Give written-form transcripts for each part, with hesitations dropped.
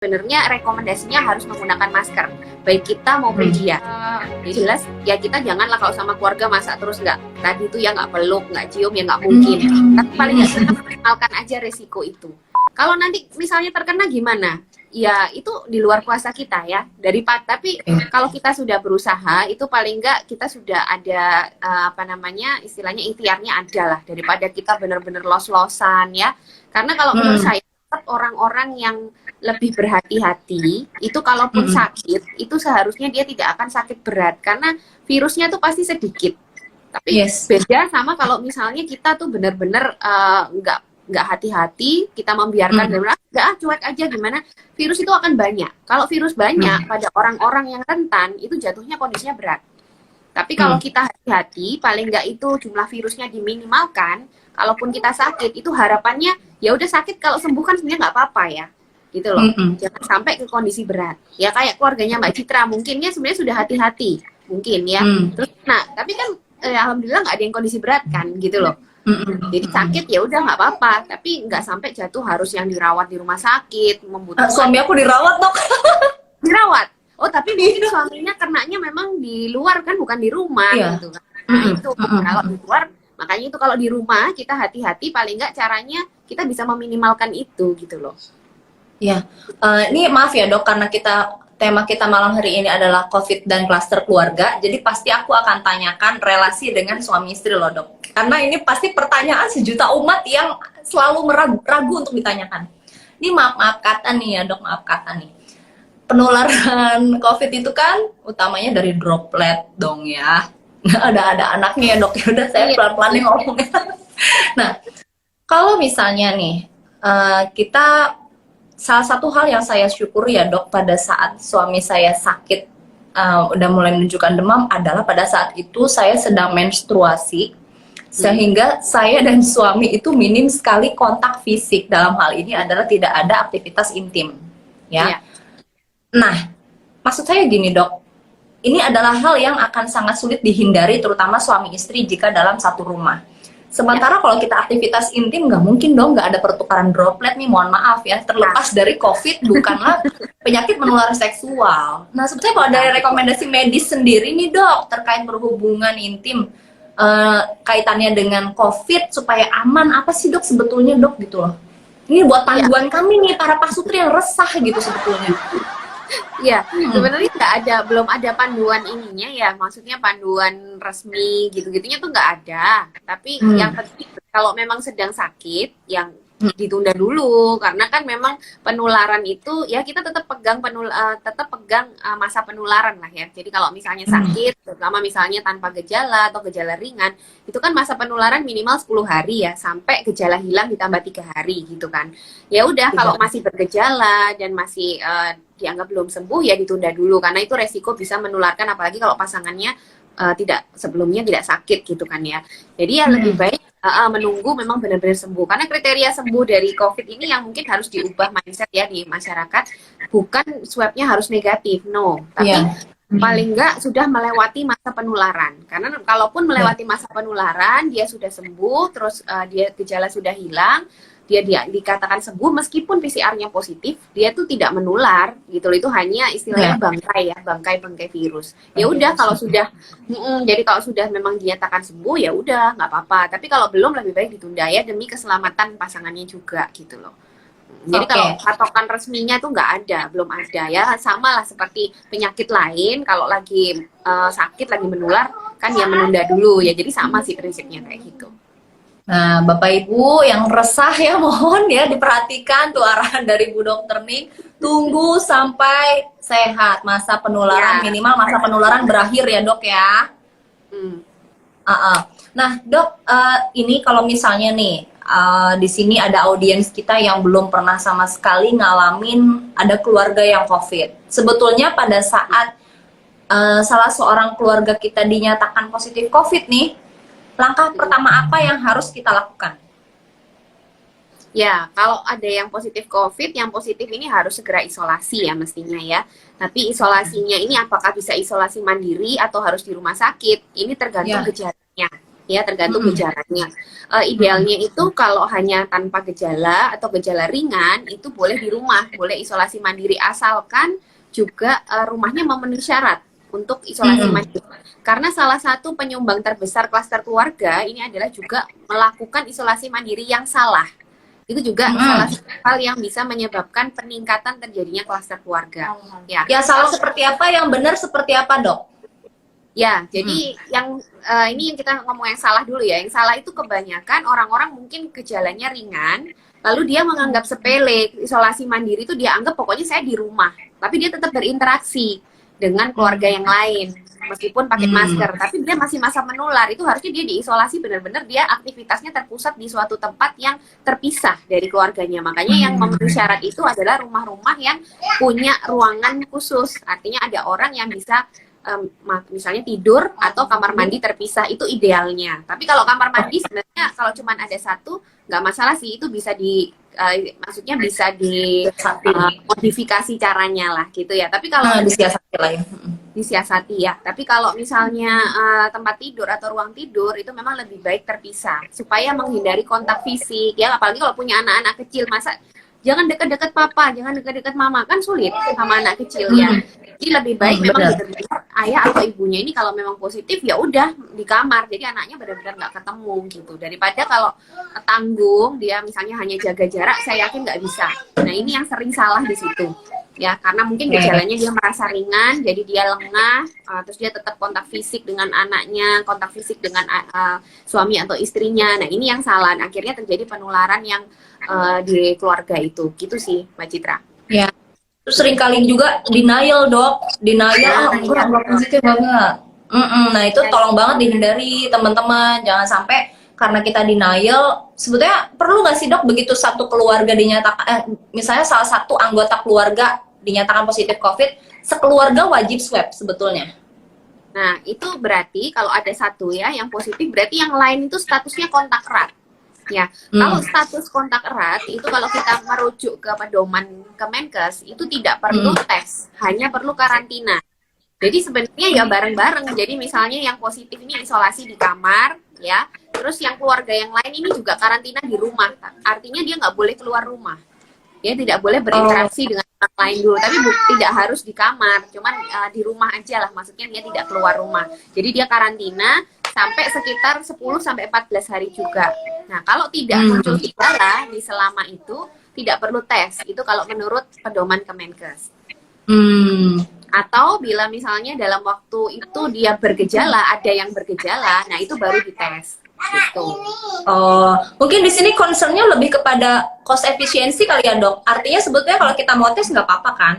sebenarnya rekomendasinya harus menggunakan masker, baik kita maupun dia. Jadi jelas ya kita janganlah kalau sama keluarga masa terus nggak tadi itu ya nggak peluk, nggak cium ya nggak mungkin. Tapi paling nggak kita minimalkan aja resiko itu. Kalau nanti misalnya terkena gimana? Ya itu di luar kuasa kita ya. Tapi kalau kita sudah berusaha itu paling nggak kita sudah ada apa namanya istilahnya ikhtiarnya ada lah daripada kita benar-benar los-losan ya. Karena kalau menurut saya orang-orang yang lebih berhati-hati itu kalaupun sakit itu seharusnya dia tidak akan sakit berat karena virusnya tuh pasti sedikit. Tapi beda sama kalau misalnya kita tuh benar-benar nggak hati-hati, kita membiarkan nggak cuek aja gimana, virus itu akan banyak. Kalau virus banyak pada orang-orang yang rentan itu jatuhnya kondisinya berat. Tapi kalau kita hati-hati, paling nggak itu jumlah virusnya diminimalkan. Kalaupun kita sakit, itu harapannya ya udah sakit kalau sembuh kan sebenarnya nggak apa-apa ya, gitu loh. Jangan sampai ke kondisi berat. Ya kayak keluarganya Mbak Citra, mungkinnya sebenarnya sudah hati-hati, mungkin ya. Terus, nah tapi kan alhamdulillah nggak ada yang kondisi berat kan, gitu loh. Jadi sakit ya udah nggak apa-apa, tapi nggak sampai jatuh harus yang dirawat di rumah sakit, membutuhkan. Suami aku dirawat dok. Dirawat. Oh tapi mungkin suaminya kenanya memang di luar kan, bukan di rumah gitu kan. Nah itu kalau di luar, makanya itu kalau di rumah kita hati-hati, paling nggak caranya kita bisa meminimalkan itu gitu loh. Ya, ini maaf ya dok, karena tema kita malam hari ini adalah COVID dan klaster keluarga, jadi pasti aku akan tanyakan relasi dengan suami istri loh dok. Karena ini pasti pertanyaan sejuta umat yang selalu ragu untuk ditanyakan. Ini maaf kata nih ya dok, maaf kata nih. Penularan COVID itu kan utamanya dari droplet dong ya. Ada anaknya ya dok, ya udah saya pelan-pelan nih ngomongnya. Nah, kalau misalnya nih kita, salah satu hal yang saya syukuri ya dok pada saat suami saya sakit udah mulai menunjukkan demam adalah pada saat itu saya sedang menstruasi, sehingga saya dan suami itu minim sekali kontak fisik. Dalam hal ini adalah tidak ada aktivitas intim ya. Nah, maksud saya gini dok, ini adalah hal yang akan sangat sulit dihindari terutama suami istri jika dalam satu rumah. Sementara kalau kita aktivitas intim nggak mungkin dong nggak ada pertukaran droplet nih, mohon maaf ya, terlepas dari COVID bukanlah penyakit menular seksual. Nah sebetulnya kalau dari rekomendasi medis sendiri nih dok terkait berhubungan intim kaitannya dengan COVID supaya aman, apa sih dok sebetulnya dok gitu loh. Ini buat panduan kami nih para pasutri yang resah gitu sebetulnya. Ya, sebenarnya belum ada panduan ininya ya, maksudnya panduan resmi gitu-gitunya tuh nggak ada. Tapi yang penting kalau memang sedang sakit, yang ditunda dulu, karena kan memang penularan itu ya kita tetap pegang masa penularan lah ya. Jadi kalau misalnya sakit, terutama misalnya tanpa gejala atau gejala ringan, itu kan masa penularan minimal 10 hari ya, sampai gejala hilang ditambah 3 hari gitu kan. Ya udah kalau masih bergejala dan masih dianggap belum sembuh ya ditunda dulu, karena itu resiko bisa menularkan, apalagi kalau pasangannya sebelumnya tidak sakit gitu kan ya. Jadi ya lebih baik menunggu memang benar-benar sembuh, karena kriteria sembuh dari COVID ini yang mungkin harus diubah mindset ya di masyarakat, bukan swabnya harus negatif, no, tapi paling enggak sudah melewati masa penularan. Karena kalaupun melewati masa penularan, dia sudah sembuh, terus dia gejala sudah hilang, dia dikatakan sembuh meskipun PCR-nya positif, dia tuh tidak menular gitu loh. Itu hanya istilahnya bangkai virus. Ya udah kalau sudah jadi kalau sudah memang dinyatakan sembuh ya udah nggak apa-apa. Tapi kalau belum lebih baik ditunda ya demi keselamatan pasangannya juga gitu loh. Jadi kalau patokan resminya tuh nggak ada, belum ada ya. Sama lah seperti penyakit lain, kalau lagi sakit lagi menular kan ya menunda dulu ya. Jadi sama sih prinsipnya kayak gitu. Nah, Bapak Ibu yang resah ya mohon ya diperhatikan tuh arahan dari Bu Dokter nih. Tunggu sampai sehat, masa penularan minimal masa penularan berakhir ya dok ya. Nah dok, ini kalau misalnya nih di sini ada audiens kita yang belum pernah sama sekali ngalamin ada keluarga yang COVID. Sebetulnya pada saat salah seorang keluarga kita dinyatakan positif COVID nih, langkah pertama apa yang harus kita lakukan? Ya, kalau ada yang positif COVID, yang positif ini harus segera isolasi ya mestinya ya. Tapi isolasinya ini apakah bisa isolasi mandiri atau harus di rumah sakit? Ini tergantung gejalanya ya tergantung gejalanya. Idealnya itu kalau hanya tanpa gejala atau gejala ringan itu boleh di rumah, boleh isolasi mandiri asalkan juga rumahnya memenuhi syarat untuk isolasi mandiri. Karena salah satu penyumbang terbesar klaster keluarga ini adalah juga melakukan isolasi mandiri yang salah. Itu juga salah satu hal yang bisa menyebabkan peningkatan terjadinya klaster keluarga. Ya salah seperti apa, yang benar seperti apa, Dok? Ya, jadi yang ini yang kita ngomong yang salah dulu ya. Yang salah itu kebanyakan orang-orang mungkin gejalanya ringan, lalu dia menganggap sepele. Isolasi mandiri itu dia anggap pokoknya saya di rumah, tapi dia tetap berinteraksi dengan keluarga yang lain meskipun pakai masker, tapi dia masih masa menular. Itu harusnya dia diisolasi benar-benar, dia aktivitasnya terpusat di suatu tempat yang terpisah dari keluarganya. Makanya yang memenuhi syarat itu adalah rumah-rumah yang punya ruangan khusus. Artinya ada orang yang bisa misalnya tidur atau kamar mandi terpisah, itu idealnya. Tapi kalau kamar mandi sebenarnya kalau cuma ada satu nggak masalah sih, itu bisa maksudnya bisa modifikasi caranya lah gitu ya. Tapi kalau disiasati lah ya. Disiasati ya. Tapi kalau misalnya tempat tidur atau ruang tidur itu memang lebih baik terpisah supaya menghindari kontak fisik ya. Apalagi kalau punya anak-anak kecil, masa jangan deket-deket papa, jangan deket-deket mama, kan sulit sama anak kecil ya. Jadi lebih baik memang benar-benar ayah atau ibunya ini kalau memang positif ya udah di kamar, jadi anaknya benar-benar nggak ketemu gitu. Daripada kalau tanggung dia misalnya hanya jaga jarak, saya yakin nggak bisa. Nah ini yang sering salah di situ ya, karena mungkin gejalanya dia merasa ringan, jadi dia lengah, terus dia tetap kontak fisik dengan anaknya, kontak fisik dengan suami atau istrinya. Nah ini yang salah, akhirnya terjadi penularan yang di keluarga itu, gitu sih Mbak Citra. Ya. Terus sering kali juga denial, Dok. Denial, nggak positif banget. Nah itu tolong banget dihindari teman-teman, jangan sampai karena kita denial. Sebetulnya perlu nggak sih, Dok, begitu satu keluarga dinyatakan, misalnya salah satu anggota keluarga dinyatakan positif COVID, sekeluarga wajib swab sebetulnya. Nah itu berarti kalau ada satu ya yang positif, berarti yang lain itu statusnya kontak erat. Ya, kalau status kontak erat itu kalau kita merujuk ke pedoman Kemenkes itu tidak perlu tes, hanya perlu karantina. Jadi sebenarnya ya bareng-bareng. Jadi misalnya yang positif ini isolasi di kamar, ya. Terus yang keluarga yang lain ini juga karantina di rumah. Artinya dia nggak boleh keluar rumah. Dia tidak boleh berinteraksi dengan orang lain dulu. Tapi tidak harus di kamar, cuman di rumah aja lah. Maksudnya dia tidak keluar rumah. Jadi dia karantina sampai sekitar 10-14 hari juga. Nah, kalau tidak muncul gejala di selama itu, tidak perlu tes. Itu kalau menurut pedoman Kemenkes. Atau bila misalnya dalam waktu itu dia bergejala, ada yang bergejala, nah itu baru dites. Gitu. Oh, mungkin di sini concernnya lebih kepada cost efisiensi kali ya, Dok. Artinya sebetulnya kalau kita mau tes nggak apa-apa kan?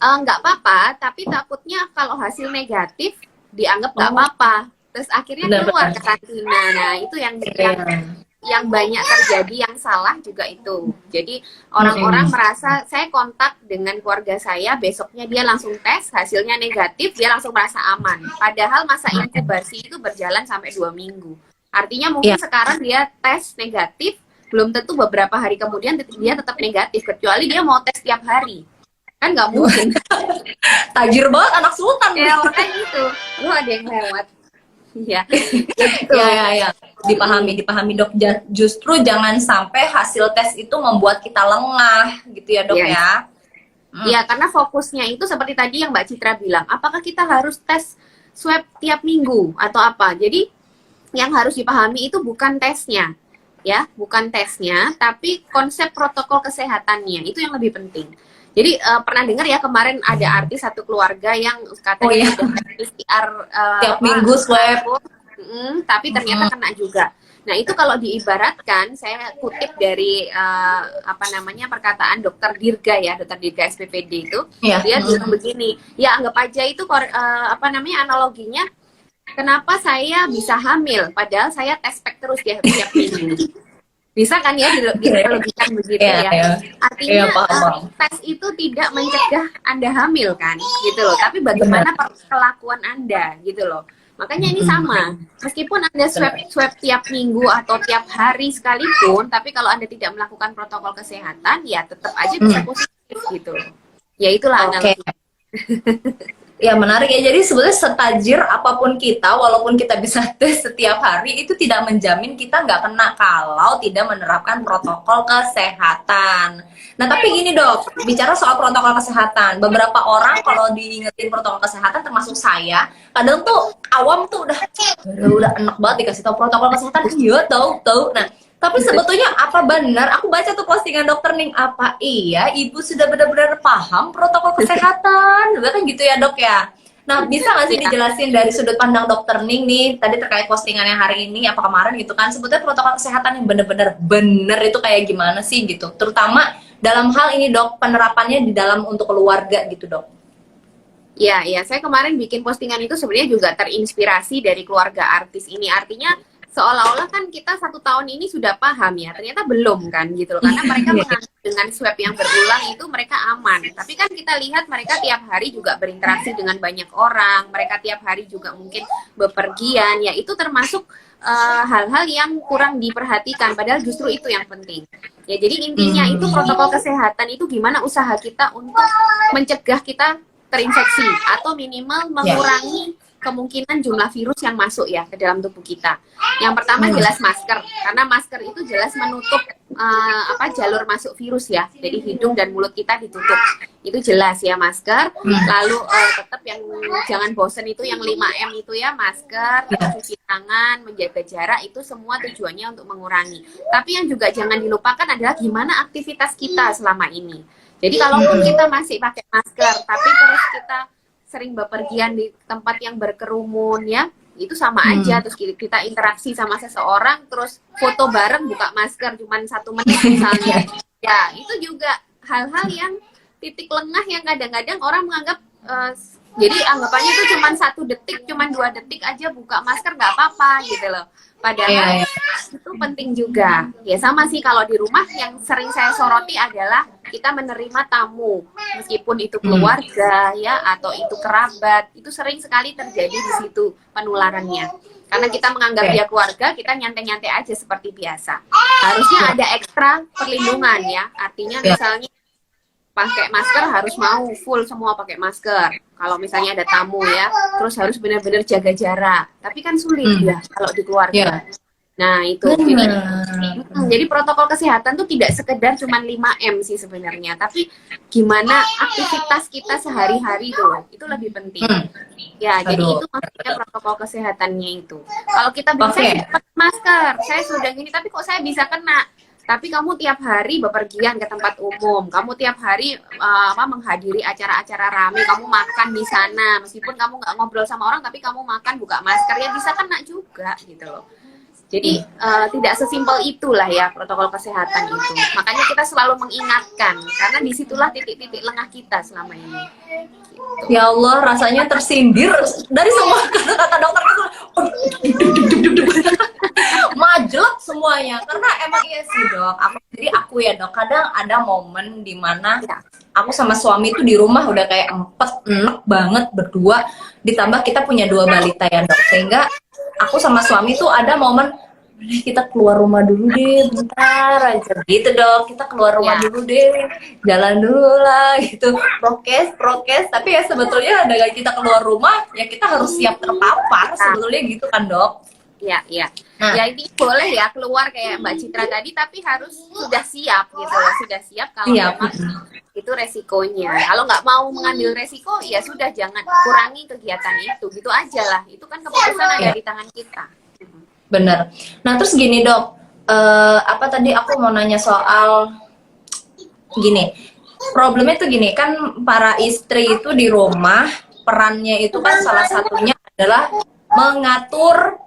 Nggak apa-apa, tapi takutnya kalau hasil negatif dianggap nggak apa-apa. Terus akhirnya keluar karantina. Nah, itu yang banyak terjadi, yang salah juga itu. Jadi orang-orang merasa saya kontak dengan keluarga saya, besoknya dia langsung tes, hasilnya negatif, dia langsung merasa aman. Padahal masa inkubasi itu berjalan sampai 2 minggu. Artinya mungkin sekarang dia tes negatif, belum tentu beberapa hari kemudian dia tetap negatif, kecuali dia mau tes tiap hari. Kan nggak mungkin. Tajir banget anak sultan. Ya, makanya gitu. Lu ada yang lewat. Ya, ya, dipahami Dok. Justru jangan sampai hasil tes itu membuat kita lengah, gitu ya Dok ya. Ya, karena fokusnya itu seperti tadi yang Mbak Citra bilang, apakah kita harus tes swab tiap minggu atau apa? Jadi yang harus dipahami itu bukan tesnya, ya, bukan tesnya, tapi konsep protokol kesehatannya itu yang lebih penting. Jadi pernah dengar ya kemarin ada artis satu keluarga yang katanya PCR tiap minggu swab, tapi ternyata kena juga. Nah itu kalau diibaratkan, saya kutip dari perkataan Dokter Dirga ya, Dokter Dirga SPPD itu, dia bilang begini, ya anggap aja itu analoginya, kenapa saya bisa hamil padahal saya tes pack terus ya tiap minggu. Bisa kan ya dianalogikan begitu ya. Artinya tes itu tidak mencegah Anda hamil kan, gitu loh. Tapi bagaimana kelakuan Anda, gitu loh. Makanya ini sama. Meskipun Anda swab tiap minggu atau tiap hari sekalipun, tapi kalau Anda tidak melakukan protokol kesehatan, ya tetap aja bisa positif gitu. Ya itulah analogi. Ya menarik ya. Jadi sebenarnya setajir apapun kita, walaupun kita bisa tes setiap hari, itu tidak menjamin kita nggak kena kalau tidak menerapkan protokol kesehatan. Nah tapi gini dok, bicara soal protokol kesehatan, beberapa orang kalau diingetin protokol kesehatan, termasuk saya, kadang tuh awam tuh udah enak banget dikasih tahu protokol kesehatan, iya tahu. Nah tapi sebetulnya apa benar? Aku baca tuh postingan dokter Ning, apa iya ibu sudah benar-benar paham protokol kesehatan? Kan gitu ya dok ya. Nah bisa nggak sih dijelasin dari sudut pandang dokter Ning nih tadi terkait postingan yang hari ini apa kemarin gitu kan? Sebetulnya protokol kesehatan yang benar-benar bener itu kayak gimana sih gitu? Terutama dalam hal ini dok, penerapannya di dalam untuk keluarga gitu dok. Ya, ya, saya kemarin bikin postingan itu sebenarnya juga terinspirasi dari keluarga artis ini. Artinya seolah-olah kan kita 1 tahun ini sudah paham ya, ternyata belum kan gitu loh. Karena mereka menganggap dengan swab yang berulang itu mereka aman. Tapi kan kita lihat mereka tiap hari juga berinteraksi dengan banyak orang, mereka tiap hari juga mungkin bepergian, ya itu termasuk hal-hal yang kurang diperhatikan. Padahal justru itu yang penting. Ya jadi intinya itu protokol kesehatan itu gimana usaha kita untuk mencegah kita terinfeksi atau minimal mengurangi kemungkinan jumlah virus yang masuk ya ke dalam tubuh kita. Yang pertama jelas masker, karena masker itu jelas menutup jalur masuk virus ya. Jadi hidung dan mulut kita ditutup. Itu jelas ya masker. Lalu tetap yang jangan bosen itu yang 5M itu ya, masker, cuci tangan, menjaga jarak, itu semua tujuannya untuk mengurangi. Tapi yang juga jangan dilupakan adalah gimana aktivitas kita selama ini. Jadi kalaupun kita masih pakai masker, tapi terus kita sering bepergian di tempat yang berkerumun ya, itu sama aja. Terus kita interaksi sama seseorang, terus foto bareng buka masker cuman 1 menit misalnya. Ya, itu juga hal-hal yang titik lengah yang kadang-kadang orang menganggap jadi anggapannya itu cuman 1 detik, cuman 2 detik aja buka masker nggak apa-apa gitu loh. Padahal itu penting juga. Ya sama sih kalau di rumah yang sering saya soroti adalah kita menerima tamu, meskipun itu keluarga ya atau itu kerabat, itu sering sekali terjadi di situ penularannya. Karena kita menganggap dia keluarga, kita nyantai-nyantai aja seperti biasa. Harusnya ada ekstra perlindungan ya. Artinya misalnya pakai masker harus mau full semua pakai masker. Kalau misalnya ada tamu ya, terus harus benar-benar jaga jarak. Tapi kan sulit ya kalau di keluarga. Nah itu jadi protokol kesehatan tuh tidak sekedar cuma 5M sih sebenarnya, tapi gimana aktivitas kita sehari-hari tuh itu lebih penting. Ya jadi itu maksudnya protokol kesehatannya itu. Kalau kita bisa pakai masker, saya sudah gini tapi kok saya bisa kena. Tapi kamu tiap hari bepergian ke tempat umum, kamu tiap hari menghadiri acara-acara rame, kamu makan di sana, meskipun kamu nggak ngobrol sama orang, tapi kamu makan buka masker ya bisa kena juga gitu loh. Jadi tidak sesimpel itulah ya protokol kesehatan itu. Makanya kita selalu mengingatkan, karena disitulah titik-titik lengah kita selama ini. Gitu. Ya Allah, rasanya tersindir dari semua kata-kata dokter itu. Majelek semuanya, karena emang iya sih dok. Aku ya dok, kadang ada momen dimana aku sama suami itu di rumah udah kayak enek banget berdua, ditambah kita punya 2 balita ya dok, sehingga aku sama suami tuh ada momen kita keluar rumah dulu deh bentar aja gitu dok, kita keluar rumah dulu deh, jalan dulu lah gitu, prokes, tapi ya sebetulnya dengan kita keluar rumah ya kita harus siap terpapar sebetulnya gitu kan dok. Ya. Ya ini boleh ya keluar kayak Mbak Citra tadi, tapi harus sudah siap gitu loh, sudah siap kalau memang itu resikonya. Kalau nggak mau mengambil resiko, ya sudah jangan kurangi kegiatan itu, gitu aja lah. Itu kan keputusan ada di tangan kita. Bener. Nah terus gini dok, tadi aku mau nanya soal gini, problemnya tuh gini kan, para istri itu di rumah perannya itu kan salah satunya adalah mengatur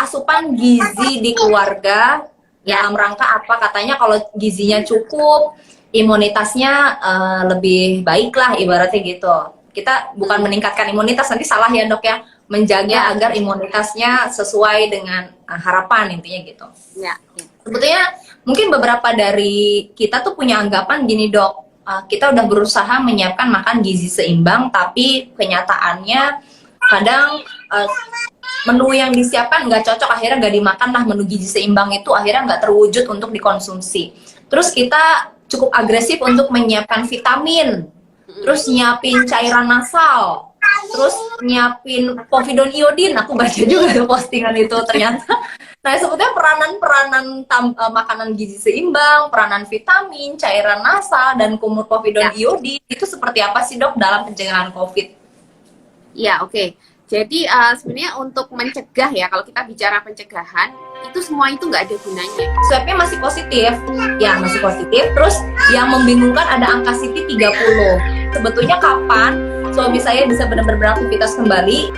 asupan gizi di keluarga dalam rangka apa, katanya kalau gizinya cukup imunitasnya lebih baik lah ibaratnya gitu. Kita bukan meningkatkan imunitas, nanti salah ya dok ya, menjaga agar imunitasnya sesuai dengan harapan intinya gitu. Sebetulnya mungkin beberapa dari kita tuh punya anggapan gini dok, kita udah berusaha menyiapkan makan gizi seimbang, tapi kenyataannya kadang menu yang disiapkan nggak cocok, akhirnya nggak dimakan lah menu gizi seimbang itu, akhirnya nggak terwujud untuk dikonsumsi. Terus kita cukup agresif untuk menyiapkan vitamin, terus nyiapin cairan nasal, terus nyiapin povidone iodin. Aku baca juga tuh postingan itu ternyata. Nah, sebetulnya peranan makanan gizi seimbang, peranan vitamin, cairan nasal, dan kumur povidone iodin itu seperti apa sih dok dalam pencegahan COVID? Ya, oke. Jadi sebenarnya untuk mencegah ya, kalau kita bicara pencegahan, itu semua itu nggak ada gunanya. Swabnya masih positif, ya masih positif. Terus yang membingungkan ada angka CT 30. Sebetulnya kapan suami saya bisa benar-benar beraktivitas kembali?